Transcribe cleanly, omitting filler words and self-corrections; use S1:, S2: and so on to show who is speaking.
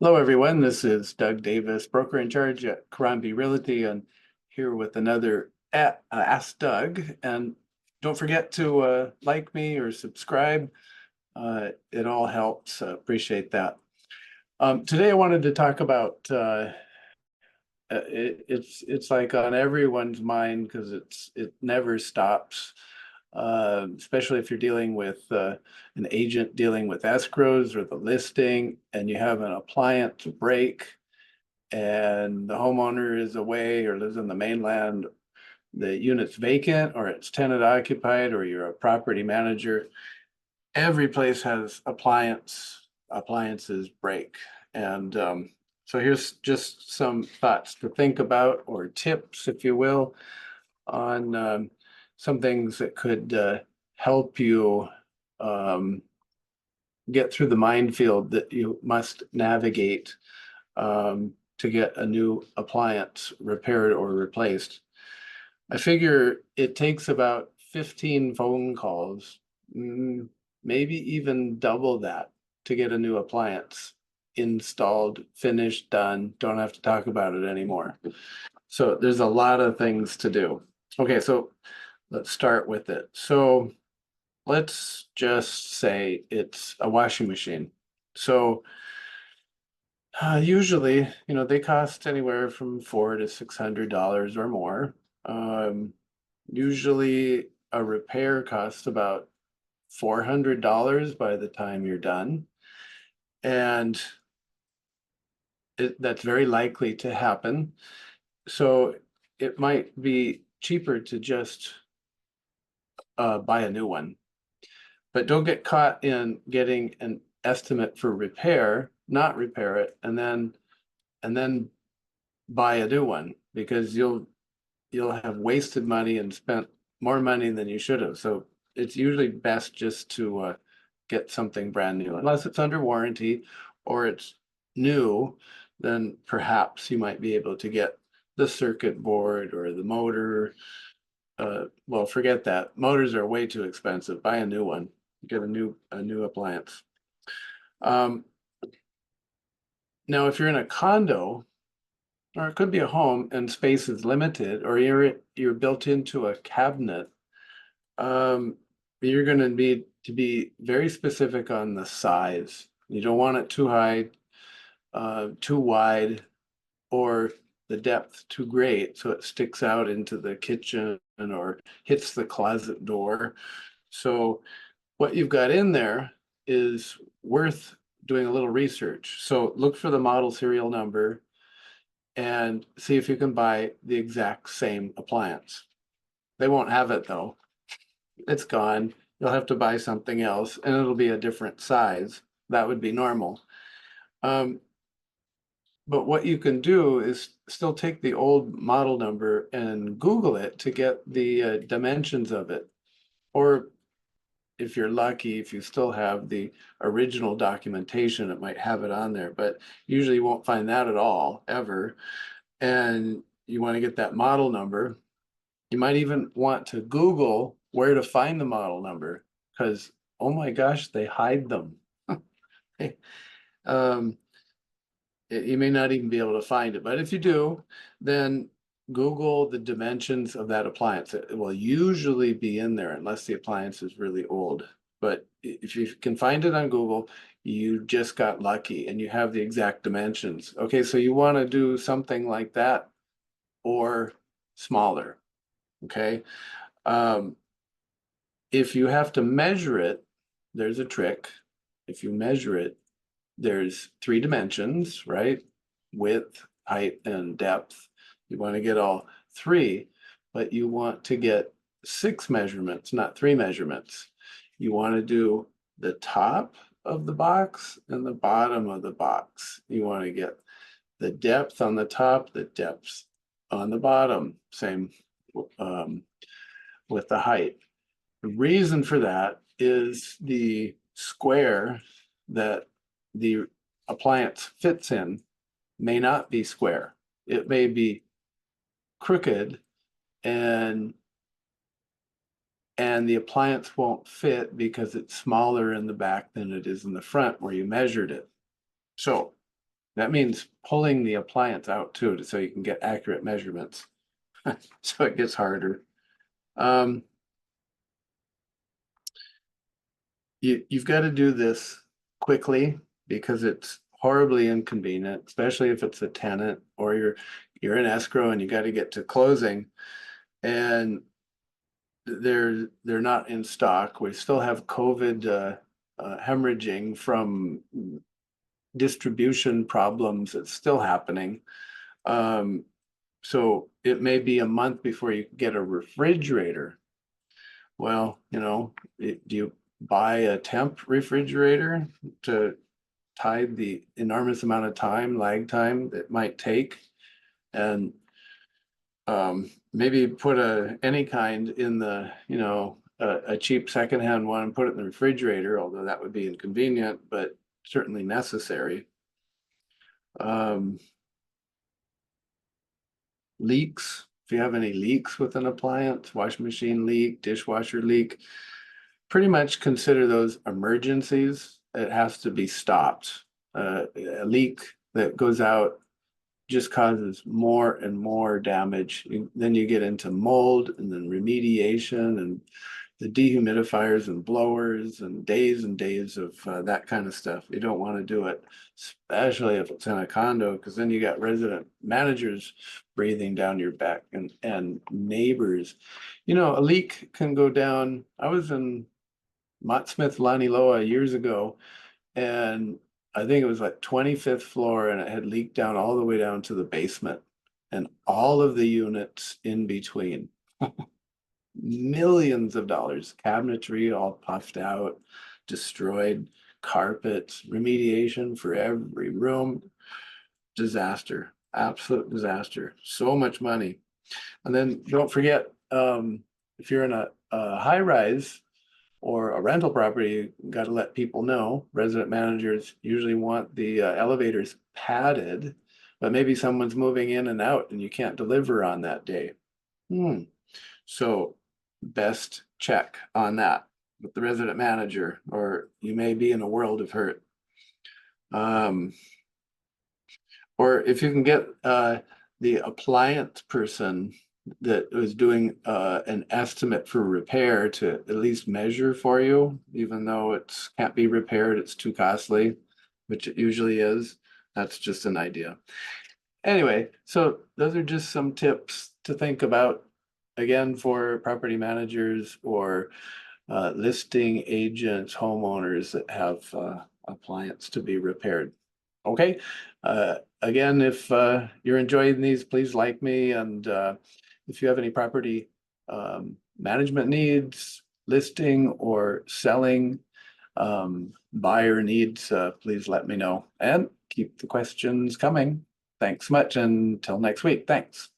S1: Hello, everyone. This is Doug Davis, broker in charge at Karambie Realty, and here with another Ask Doug. And don't forget to like me or subscribe. It all helps. Appreciate that. Today, I wanted to talk about it's like on everyone's mind because it never stops. Especially if you're dealing with an agent dealing with escrows or the listing, and you have an appliance break, and the homeowner is away or lives on the mainland, the unit's vacant or it's tenant occupied, or you're a property manager. Every place has appliances break, and so here's just some thoughts to think about, or tips, if you will, on some things that could help you get through the minefield that you must navigate to get a new appliance repaired or replaced. I figure it takes about 15 phone calls, maybe even double that, to get a new appliance installed, finished, done. Don't have to talk about it anymore. So there's a lot of things to do. Okay, so let's start with it. So let's just say it's a washing machine. So usually, they cost anywhere from $400 to $600 or more. Usually a repair costs about $400 by the time you're done. And that's very likely to happen. So it might be cheaper to just buy a new one. But don't get caught in getting an estimate for repair, not repair it, and then buy a new one, because you'll have wasted money and spent more money than you should have. So it's usually best just to get something brand new, unless it's under warranty or it's new. Then perhaps you might be able to get the circuit board or the motor. Well, forget that. Motors are way too expensive. Buy a new one. Get a new appliance. Now, if you're in a condo, or it could be a home and space is limited, or you're built into a cabinet, you're going to need to be very specific on the size. You don't want it too high, too wide, or the depth too great so it sticks out into the kitchen or hits the closet door. So what you've got in there is worth doing a little research. So look for the model serial number and see if you can buy the exact same appliance. They won't have it though. It's gone. You'll have to buy something else, and it'll be a different size. That would be normal. But what you can do is still take the old model number and Google it to get the dimensions of it. Or if you're lucky, if you still have the original documentation, it might have it on there, but usually you won't find that at all, ever. And you want to get that model number. You might even want to Google where to find the model number, because, oh my gosh, they hide them. um, you may not even be able to find it, but if you do, then Google the dimensions of that appliance. It will usually be in there unless the appliance is really old. But if you can find it on Google, you just got lucky and you have the exact dimensions. Okay, so you want to do something like that or smaller. Okay. If you have to measure it, there's a trick. If you measure it, there's 3 dimensions, right? Width, height, and depth. You want to get all 3, but you want to get 6 measurements, not 3 measurements. You want to do the top of the box and the bottom of the box. You want to get the depth on the top, the depth on the bottom, same with the height. The reason for that is the square that the appliance fits in may not be square. It may be crooked, and the appliance won't fit because it's smaller in the back than it is in the front where you measured it. So That means pulling the appliance out too, so you can get accurate measurements. So it gets harder. Um, you've got to do this quickly because it's horribly inconvenient, especially if it's a tenant or you're in escrow and you got to get to closing and they're not in stock. We still have COVID hemorrhaging from distribution problems. It's still happening. So it may be a month before you get a refrigerator. Well, do you buy a temp refrigerator to tide the enormous amount of lag time that might take? And maybe put any kind in the, a cheap secondhand one and put it in the refrigerator, although that would be inconvenient, but certainly necessary. Leaks, if you have any leaks with an appliance, washing machine leak, dishwasher leak, pretty much consider those emergencies. It has to be stopped. A leak that goes out just causes more and more damage. Then you get into mold and then remediation and the dehumidifiers and blowers and days of that kind of stuff. You don't want to do it, especially if it's in a condo, because then you got resident managers breathing down your back and neighbors. A leak can go down. I was in Mott Smith, Laniloa years ago, and I think it was like 25th floor, and it had leaked down all the way down to the basement and all of the units in between. Millions of dollars, cabinetry all puffed out, destroyed, carpets, remediation for every room. Disaster, absolute disaster. So much money. And then don't forget, if you're in a high rise or a rental property, you got to let people know. Resident managers usually want the elevators padded, but maybe someone's moving in and out and you can't deliver on that day. So best check on that with the resident manager, or you may be in a world of hurt. Or if you can get the appliance person that was doing an estimate for repair to at least measure for you, even though it can't be repaired, it's too costly, which it usually is. That's just an idea. Anyway, so those are just some tips to think about, again, for property managers or listing agents, homeowners that have appliance to be repaired. Okay. Again, if you're enjoying these, please like me. And if you have any property management needs, listing or selling, buyer needs, please let me know and keep the questions coming. Thanks much. Until next week. Thanks.